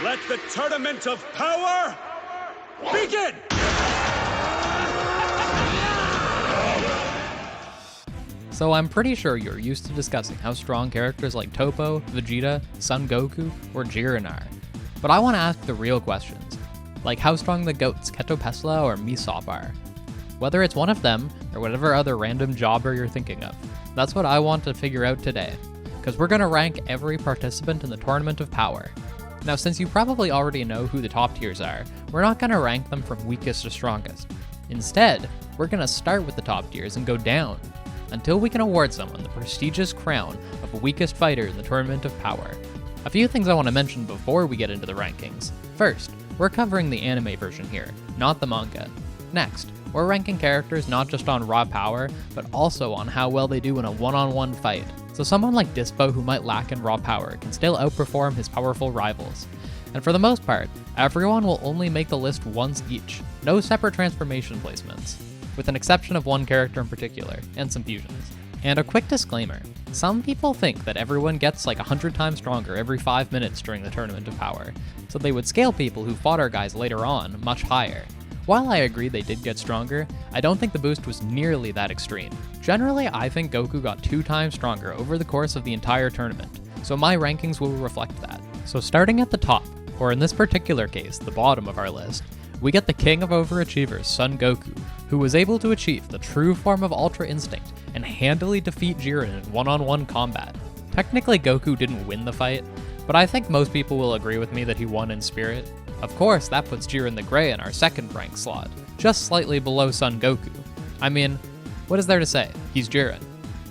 Let the tournament of power begin! So I'm pretty sure you're used to discussing how strong characters like Toppo, Vegeta, Son Goku, or Jiren are. But I want to ask the real questions, like how strong the GOATs Ketopesla or Misop are. Whether it's one of them, or whatever other random jobber you're thinking of. That's what I want to figure out today, because we're going to rank every participant in the Tournament of Power. Now, since you probably already know who the top tiers are, we're not going to rank them from weakest to strongest. Instead, we're going to start with the top tiers and go down, until we can award someone the prestigious crown of weakest fighter in the Tournament of Power. A few things I want to mention before we get into the rankings. First, we're covering the anime version here, not the manga. Next, we're ranking characters not just on raw power, but also on how well they do in a one-on-one fight. So someone like Dispo who might lack in raw power can still outperform his powerful rivals. And for the most part, everyone will only make the list once each, no separate transformation placements, with an exception of one character in particular, and some fusions. And a quick disclaimer, some people think that everyone gets like 100 times stronger every 5 minutes during the Tournament of Power, so they would scale people who fought our guys later on much higher. While I agree they did get stronger, I don't think the boost was nearly that extreme. Generally, I think Goku got 2 times stronger over the course of the entire tournament, so my rankings will reflect that. So starting at the top, or in this particular case, the bottom of our list, we get the king of overachievers, Son Goku, who was able to achieve the true form of Ultra Instinct and handily defeat Jiren in one-on-one combat. Technically, Goku didn't win the fight, but I think most people will agree with me that he won in spirit. Of course, that puts Jiren the Grey in our second rank slot, just slightly below Son Goku. I mean, what is there to say? He's Jiren.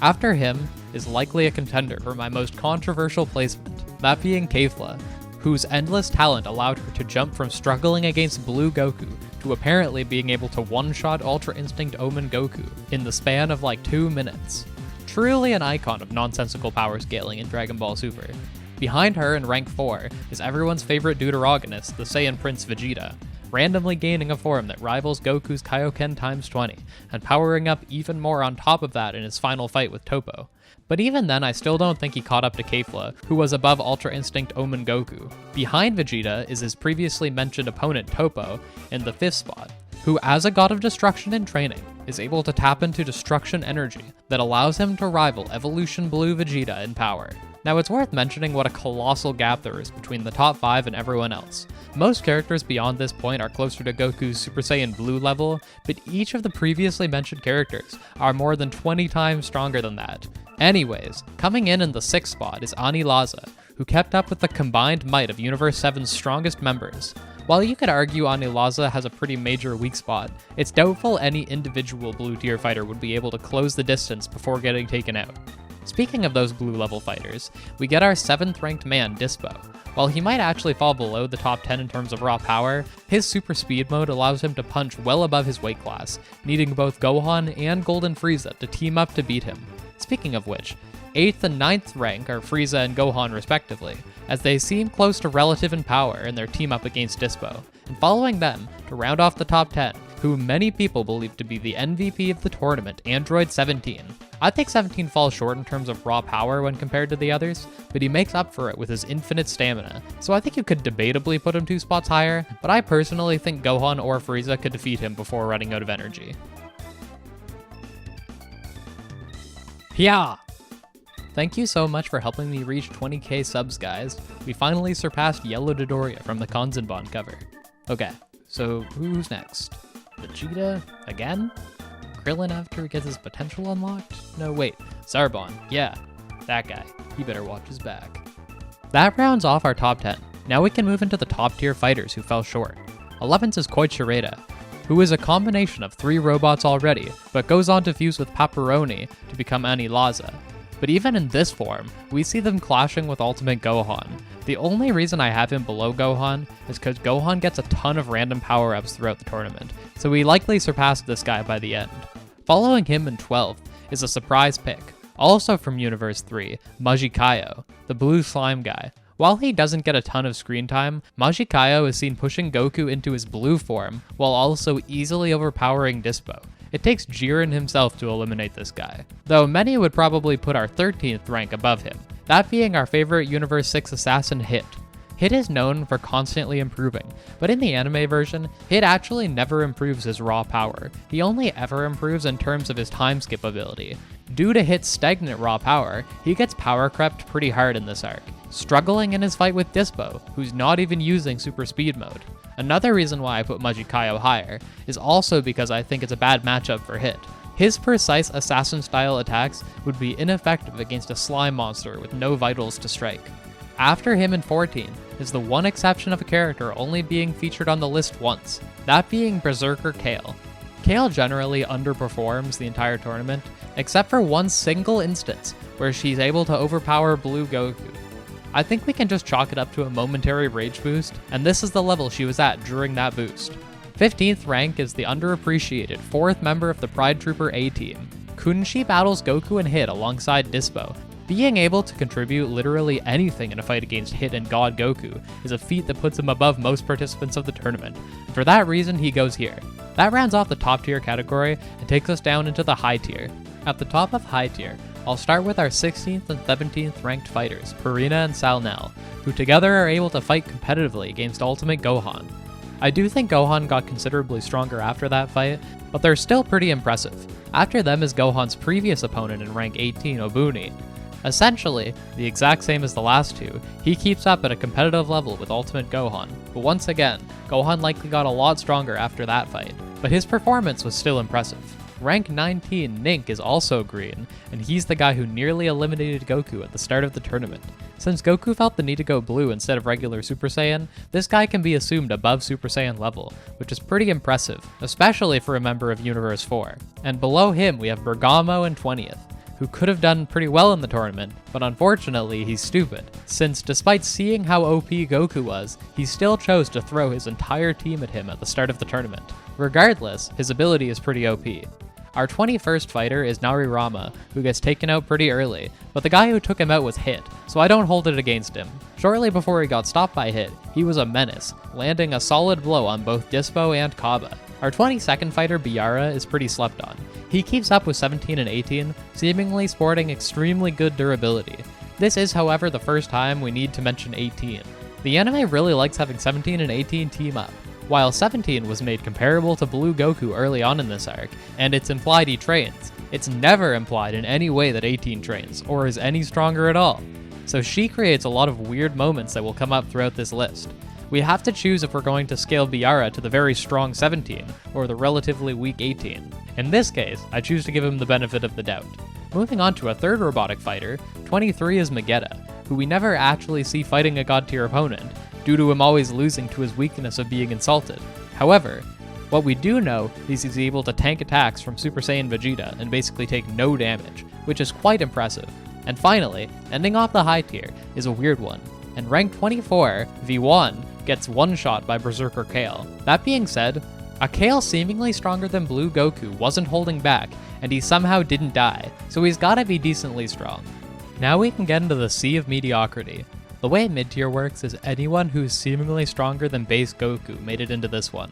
After him is likely a contender for my most controversial placement, that being Kefla, whose endless talent allowed her to jump from struggling against Blue Goku to apparently being able to one-shot Ultra Instinct Omen Goku in the span of like 2 minutes. Truly an icon of nonsensical power scaling in Dragon Ball Super. Behind her in rank 4 is everyone's favorite deuteragonist, the Saiyan Prince Vegeta, randomly gaining a form that rivals Goku's Kaioken times 20, and powering up even more on top of that in his final fight with Toppo. But even then, I still don't think he caught up to Kefla, who was above Ultra Instinct Omen Goku. Behind Vegeta is his previously mentioned opponent Toppo in the 5th spot, who as a god of destruction in training, is able to tap into destruction energy that allows him to rival Evolution Blue Vegeta in power. Now it's worth mentioning what a colossal gap there is between the top 5 and everyone else. Most characters beyond this point are closer to Goku's Super Saiyan Blue level, but each of the previously mentioned characters are more than 20 times stronger than that. Anyways, coming in the 6th spot is Ani Laza, who kept up with the combined might of Universe 7's strongest members. While you could argue Ani Laza has a pretty major weak spot, it's doubtful any individual blue tier fighter would be able to close the distance before getting taken out. Speaking of those blue level fighters, we get our 7th ranked man, Dispo. While he might actually fall below the top 10 in terms of raw power, his super speed mode allows him to punch well above his weight class, needing both Gohan and Golden Frieza to team up to beat him. Speaking of which, 8th and 9th rank are Frieza and Gohan respectively, as they seem close to relative in power in their team up against Dispo. And following them, to round off the top 10, who many people believe to be the MVP of the tournament, Android 17. I think 17 falls short in terms of raw power when compared to the others, but he makes up for it with his infinite stamina, so I think you could debatably put him 2 spots higher, but I personally think Gohan or Frieza could defeat him before running out of energy. Yeah! Thank you so much for helping me reach 20k subs, guys. We finally surpassed Yellow Dodoria from the Kanzenban cover. Okay, so who's next? Vegeta? Again? Krillin after he gets his potential unlocked? No, wait, Zarbon. Yeah, that guy. He better watch his back. That rounds off our top 10. Now we can move into the top tier fighters who fell short. 11th is Koichireda, who is a combination of 3 robots already, but goes on to fuse with Paparoni to become Ani Laza. But even in this form, we see them clashing with Ultimate Gohan. The only reason I have him below Gohan is because Gohan gets a ton of random power-ups throughout the tournament, so he likely surpassed this guy by the end. Following him in 12th is a surprise pick, also from Universe 3, Majikayo, the blue slime guy. While he doesn't get a ton of screen time, Majikayo is seen pushing Goku into his blue form, while also easily overpowering Dispo. It takes Jiren himself to eliminate this guy, though many would probably put our 13th rank above him, that being our favorite Universe 6 assassin Hit. Hit is known for constantly improving, but in the anime version, Hit actually never improves his raw power. He only ever improves in terms of his time skip ability. Due to Hit's stagnant raw power, he gets power crept pretty hard in this arc, struggling in his fight with Dispo, who's not even using super speed mode. Another reason why I put Majikayo higher is also because I think it's a bad matchup for Hit. His precise assassin-style attacks would be ineffective against a slime monster with no vitals to strike. After him in 14 is the one exception of a character only being featured on the list once, that being Berserker Kale. Kale generally underperforms the entire tournament, except for one single instance where she's able to overpower Blue Goku. I think we can just chalk it up to a momentary rage boost, and this is the level she was at during that boost. 15th rank is the underappreciated 4th member of the Pride Trooper A-Team. Kunshi battles Goku and Hit alongside Dispo. Being able to contribute literally anything in a fight against Hit and God Goku is a feat that puts him above most participants of the tournament. For that reason, he goes here. That rounds off the top tier category and takes us down into the high tier. At the top of high tier, I'll start with our 16th and 17th ranked fighters, Purina and Salnell, who together are able to fight competitively against Ultimate Gohan. I do think Gohan got considerably stronger after that fight, but they're still pretty impressive. After them is Gohan's previous opponent in rank 18, Obuni. Essentially, the exact same as the last two, he keeps up at a competitive level with Ultimate Gohan, but once again, Gohan likely got a lot stronger after that fight, but his performance was still impressive. Rank 19 Nink is also green, and he's the guy who nearly eliminated Goku at the start of the tournament. Since Goku felt the need to go blue instead of regular Super Saiyan, this guy can be assumed above Super Saiyan level, which is pretty impressive, especially for a member of Universe 4. And below him we have Bergamo in 20th, who could have done pretty well in the tournament, but unfortunately he's stupid, since despite seeing how OP Goku was, he still chose to throw his entire team at him at the start of the tournament. Regardless, his ability is pretty OP. Our 21st fighter is Narirama, who gets taken out pretty early, but the guy who took him out was Hit, so I don't hold it against him. Shortly before he got stopped by Hit, he was a menace, landing a solid blow on both Dispo and Kaba. Our 22nd fighter, Biara, is pretty slept on. He keeps up with 17 and 18, seemingly sporting extremely good durability. This is, however, the first time we need to mention 18. The anime really likes having 17 and 18 team up. While 17 was made comparable to Blue Goku early on in this arc, and it's implied he trains, it's never implied in any way that 18 trains, or is any stronger at all. So she creates a lot of weird moments that will come up throughout this list. We have to choose if we're going to scale Biara to the very strong 17, or the relatively weak 18. In this case, I choose to give him the benefit of the doubt. Moving on to a third robotic fighter, 23 is Megetta, who we never actually see fighting a god tier opponent, due to him always losing to his weakness of being insulted. However, what we do know is he's able to tank attacks from Super Saiyan Vegeta and basically take no damage, which is quite impressive. And finally, ending off the high tier is a weird one. In rank 24, V1 gets one-shot by Berserker Kale. That being said, a Kale seemingly stronger than Blue Goku wasn't holding back, and he somehow didn't die, so he's gotta be decently strong. Now we can get into the sea of mediocrity. The way mid-tier works is anyone who's seemingly stronger than base Goku made it into this one.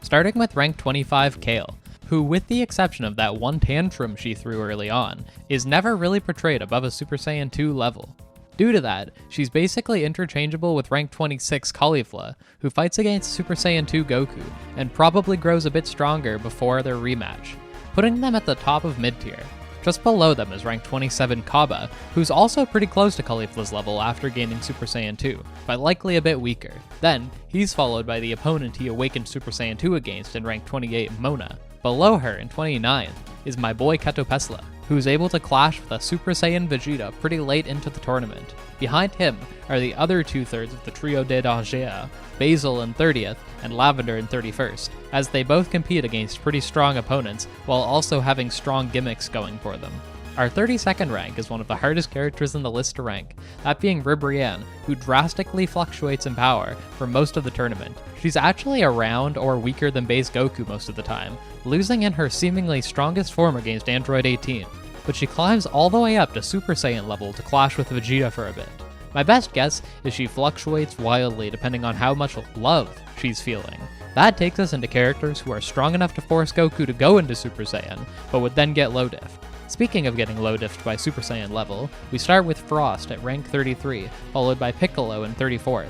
Starting with rank 25 Kale, who with the exception of that one tantrum she threw early on, is never really portrayed above a Super Saiyan 2 level. Due to that, she's basically interchangeable with rank 26 Caulifla, who fights against Super Saiyan 2 Goku, and probably grows a bit stronger before their rematch, putting them at the top of mid-tier. Just below them is rank 27 Kaba, who's also pretty close to Caulifla's level after gaining Super Saiyan 2, but likely a bit weaker. Then, he's followed by the opponent he awakened Super Saiyan 2 against in rank 28 Mona. Below her, in 29th, is my boy Ketopesla, who's able to clash with a Super Saiyan Vegeta pretty late into the tournament. Behind him are the other two-thirds of the Trio de Danger, Basil in 30th and Lavender in 31st, as they both compete against pretty strong opponents while also having strong gimmicks going for them. Our 32nd rank is one of the hardest characters in the list to rank, that being Ribrianne, who drastically fluctuates in power for most of the tournament. She's actually around or weaker than base Goku most of the time, losing in her seemingly strongest form against Android 18, but she climbs all the way up to Super Saiyan level to clash with Vegeta for a bit. My best guess is she fluctuates wildly depending on how much love she's feeling. That takes us into characters who are strong enough to force Goku to go into Super Saiyan, but would then get low diffed. Speaking of getting low diffed by Super Saiyan level, we start with Frost at rank 33, followed by Piccolo in 34th.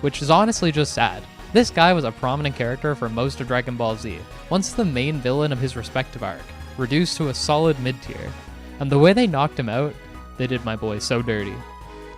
which is honestly just sad. This guy was a prominent character for most of Dragon Ball Z, once the main villain of his respective arc, reduced to a solid mid-tier. And the way they knocked him out, they did my boy so dirty.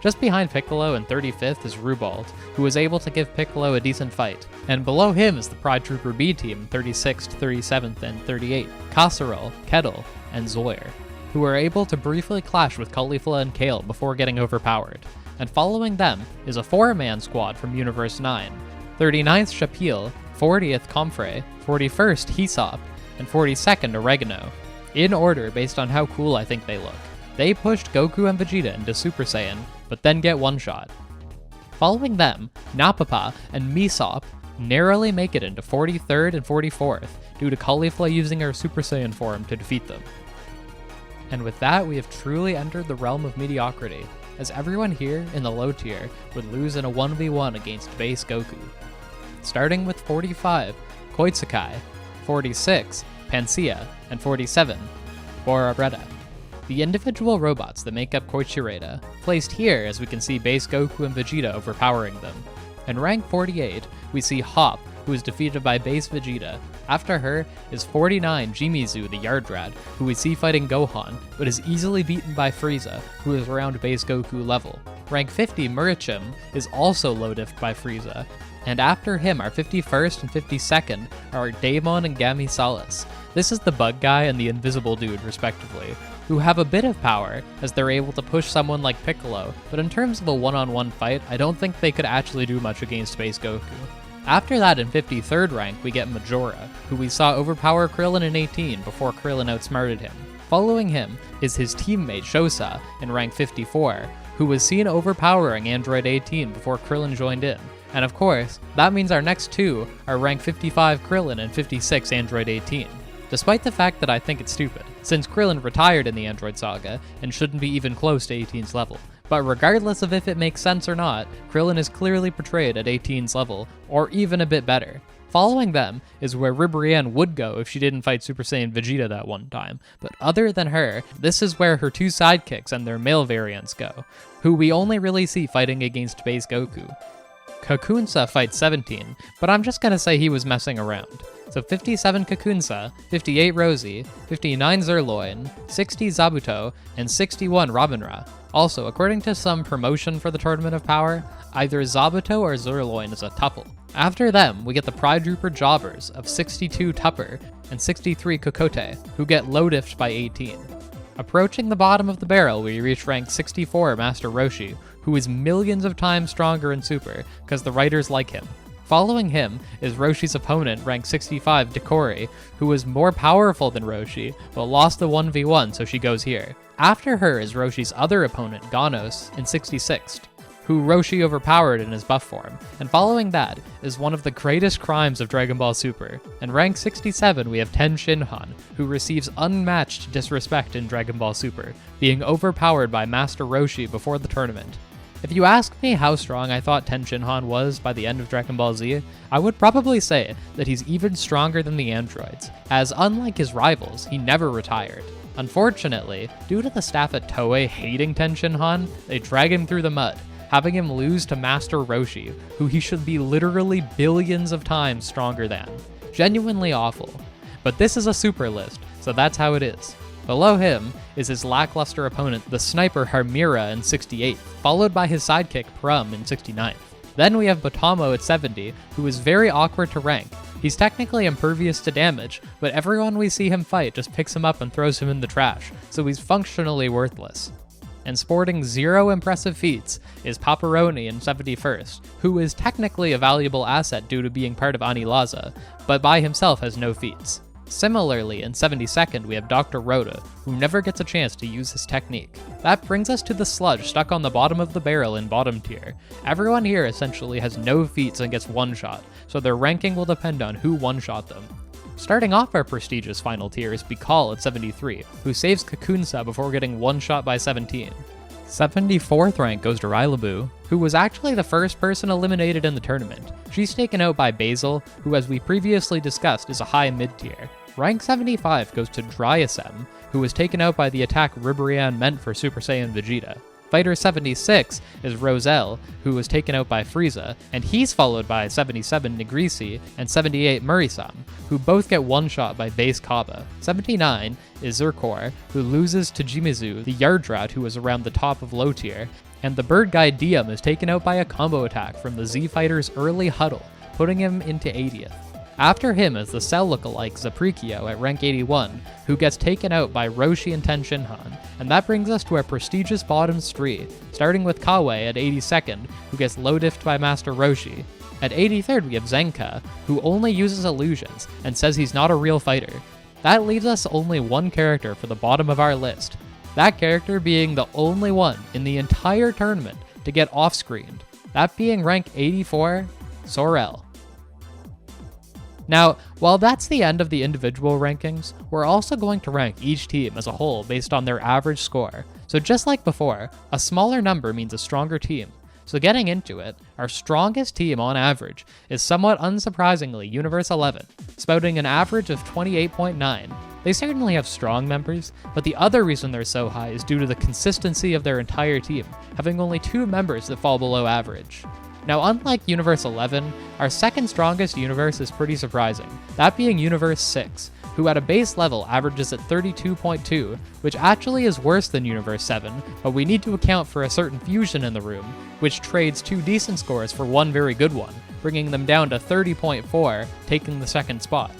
Just behind Piccolo in 35th is Rubald, who was able to give Piccolo a decent fight, and below him is the Pride Trooper B team 36th, 37th, and 38th, Kasserole, Kettle, and Zoyer, who were able to briefly clash with Caulifla and Kale before getting overpowered. And following them is a 4-man squad from Universe 9, 39th Shapil, 40th Comfrey, 41st Hesop, and 42nd Oregano, in order based on how cool I think they look. They pushed Goku and Vegeta into Super Saiyan, but then get one-shot. Following them, Napapa and Misop narrowly make it into 43rd and 44th due to Caulifla using her Super Saiyan form to defeat them. And with that, we have truly entered the realm of mediocrity, as everyone here in the low tier would lose in a 1v1 against base Goku. Starting with 45, Koitsukai, 46, Pansia, and 47, Bora Bretta. The individual robots that make up Koichireda, placed here as we can see base Goku and Vegeta overpowering them. In rank 48, we see Hop, who is defeated by base Vegeta. After her is 49 Jimizu the Yardrat, who we see fighting Gohan, but is easily beaten by Frieza, who is around base Goku level. Rank 50 Murichim is also low diffed by Frieza, and after him our 51st and 52nd are Daemon and Gamisalis. This is the bug guy and the invisible dude respectively, who have a bit of power as they're able to push someone like Piccolo, but in terms of a one-on-one fight, I don't think they could actually do much against base Goku. After that, in 53rd rank, we get Majora, who we saw overpower Krillin in 18 before Krillin outsmarted him. Following him is his teammate Shosa in rank 54, who was seen overpowering Android 18 before Krillin joined in. And of course, that means our next two are rank 55 Krillin and 56 Android 18. Despite the fact that I think it's stupid, since Krillin retired in the Android saga and shouldn't be even close to 18's level. But regardless of if it makes sense or not, Krillin is clearly portrayed at 18's level, or even a bit better. Following them is where Ribrianne would go if she didn't fight Super Saiyan Vegeta that one time, but other than her, this is where her two sidekicks and their male variants go, who we only really see fighting against base Goku. Kakunsa fights 17, but I'm just gonna say he was messing around. So 57 Kakunsa, 58 Rosie, 59 Zerloin, 60 Zabuto, and 61 Robinra. Also, according to some promotion for the Tournament of Power, either Zabuto or Zerloin is a tuple. After them, we get the Pride Trooper Jobbers of 62 Tupper and 63 Kokote, who get low diffed by 18. Approaching the bottom of the barrel, we reach rank 64 Master Roshi, who is millions of times stronger in Super, because the writers like him. Following him is Roshi's opponent, rank 65 Dekori, who is more powerful than Roshi, but lost the 1v1, so she goes here. After her is Roshi's other opponent, Ganos, in 66th, who Roshi overpowered in his buff form. And following that is one of the greatest crimes of Dragon Ball Super. In rank 67 we have Ten Shinhan, who receives unmatched disrespect in Dragon Ball Super, being overpowered by Master Roshi before the tournament. If you ask me how strong I thought Ten Shinhan was by the end of Dragon Ball Z, I would probably say that he's even stronger than the androids, as unlike his rivals, he never retired. Unfortunately, due to the staff at Toei hating Ten Shinhan, they drag him through the mud, having him lose to Master Roshi, who he should be literally billions of times stronger than. Genuinely awful. But this is a super list, so that's how it is. Below him is his lackluster opponent, the sniper Harmira in 68th, followed by his sidekick Prum in 69th. Then we have Botamo at 70, who is very awkward to rank. He's technically impervious to damage, but everyone we see him fight just picks him up and throws him in the trash, so he's functionally worthless. And sporting 0 impressive feats is Paparoni in 71st, who is technically a valuable asset due to being part of Anilaza, but by himself has no feats. Similarly, in 72nd, we have Dr. Rhoda, who never gets a chance to use his technique. That brings us to the sludge stuck on the bottom of the barrel in bottom tier. Everyone here essentially has no feats and gets one-shot, so their ranking will depend on who one-shot them. Starting off our prestigious final tier is Bikal at 73, who saves Kakunsa before getting one-shot by 17. 74th rank goes to Rylabu, who was actually the first person eliminated in the tournament. She's taken out by Basil, who as we previously discussed is a high mid-tier. Rank 75 goes to Dryasem, who was taken out by the attack Ribrianne meant for Super Saiyan Vegeta. Fighter 76 is Roselle, who was taken out by Frieza, and he's followed by 77 Negrisi and 78 Murray-san, who both get one-shot by base Kaba. 79 is Zircor, who loses to Jimizu, the Yardrat who was around the top of low tier, and the bird guy Diem is taken out by a combo attack from the Z-Fighter's early huddle, putting him into 80th. After him is the Cell lookalike Zaprikyo at rank 81, who gets taken out by Roshi and Ten Shinhan, and that brings us to our prestigious bottoms 3, starting with Kawaii at 82nd, who gets low diffed by Master Roshi. At 83rd we have Zenka, who only uses illusions and says he's not a real fighter. That leaves us only one character for the bottom of our list, that character being the only one in the entire tournament to get off-screened, that being rank 84, Sorel. Now, while that's the end of the individual rankings, we're also going to rank each team as a whole based on their average score. So just like before, a smaller number means a stronger team. So getting into it, our strongest team on average is somewhat unsurprisingly Universe 11, spouting an average of 28.9. They certainly have strong members, but the other reason they're so high is due to the consistency of their entire team, having only 2 members that fall below average. Now, unlike Universe 11, our second strongest universe is pretty surprising, that being Universe 6, who at a base level averages at 32.2, which actually is worse than Universe 7, but we need to account for a certain fusion in the room, which trades 2 decent scores for 1 very good one, bringing them down to 30.4, taking the second spot.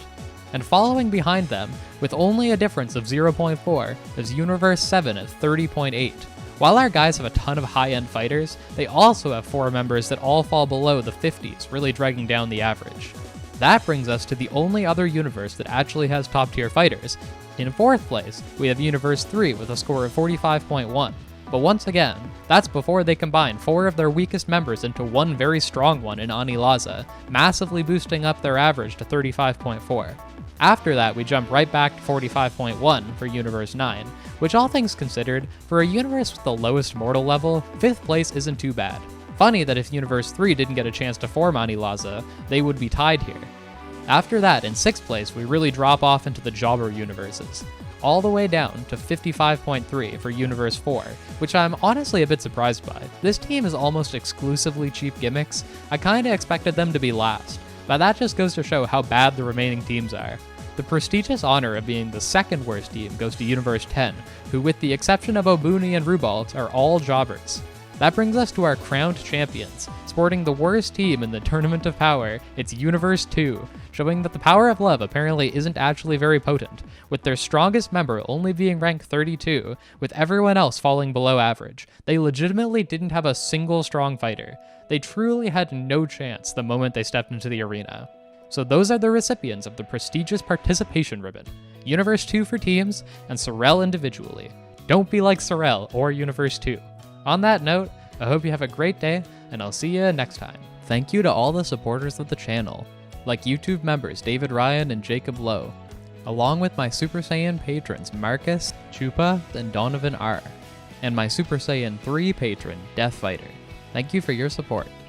And following behind them, with only a difference of 0.4, is Universe 7 at 30.8. While our guys have a ton of high-end fighters, they also have 4 members that all fall below the 50s, really dragging down the average. That brings us to the only other universe that actually has top-tier fighters. In 4th place, we have Universe 3 with a score of 45.1. But once again, that's before they combine 4 of their weakest members into one very strong one in Anilaza, massively boosting up their average to 35.4. After that, we jump right back to 45.1 for Universe 9, which all things considered, for a universe with the lowest mortal level, 5th place isn't too bad. Funny that if Universe 3 didn't get a chance to form Anilaza, they would be tied here. After that, in 6th place, we really drop off into the jobber universes, all the way down to 55.3 for Universe 4, which I'm honestly a bit surprised by. This team is almost exclusively cheap gimmicks. I kinda expected them to be last, but that just goes to show how bad the remaining teams are. The prestigious honor of being the second worst team goes to Universe 10, who with the exception of Obuni and Rubalt are all jobbers. That brings us to our crowned champions. Sporting the worst team in the Tournament of Power, it's Universe 2, showing that the power of love apparently isn't actually very potent, with their strongest member only being rank 32, with everyone else falling below average. They legitimately didn't have a single strong fighter. They truly had no chance the moment they stepped into the arena. So those are the recipients of the prestigious participation ribbon. Universe 2 for teams, and Sorel individually. Don't be like Sorel or Universe 2. On that note, I hope you have a great day, and I'll see you next time. Thank you to all the supporters of the channel, like YouTube members David Ryan and Jacob Lowe, along with my Super Saiyan patrons Marcus, Chupa, and Donovan R, and my Super Saiyan 3 patron, Death Fighter. Thank you for your support.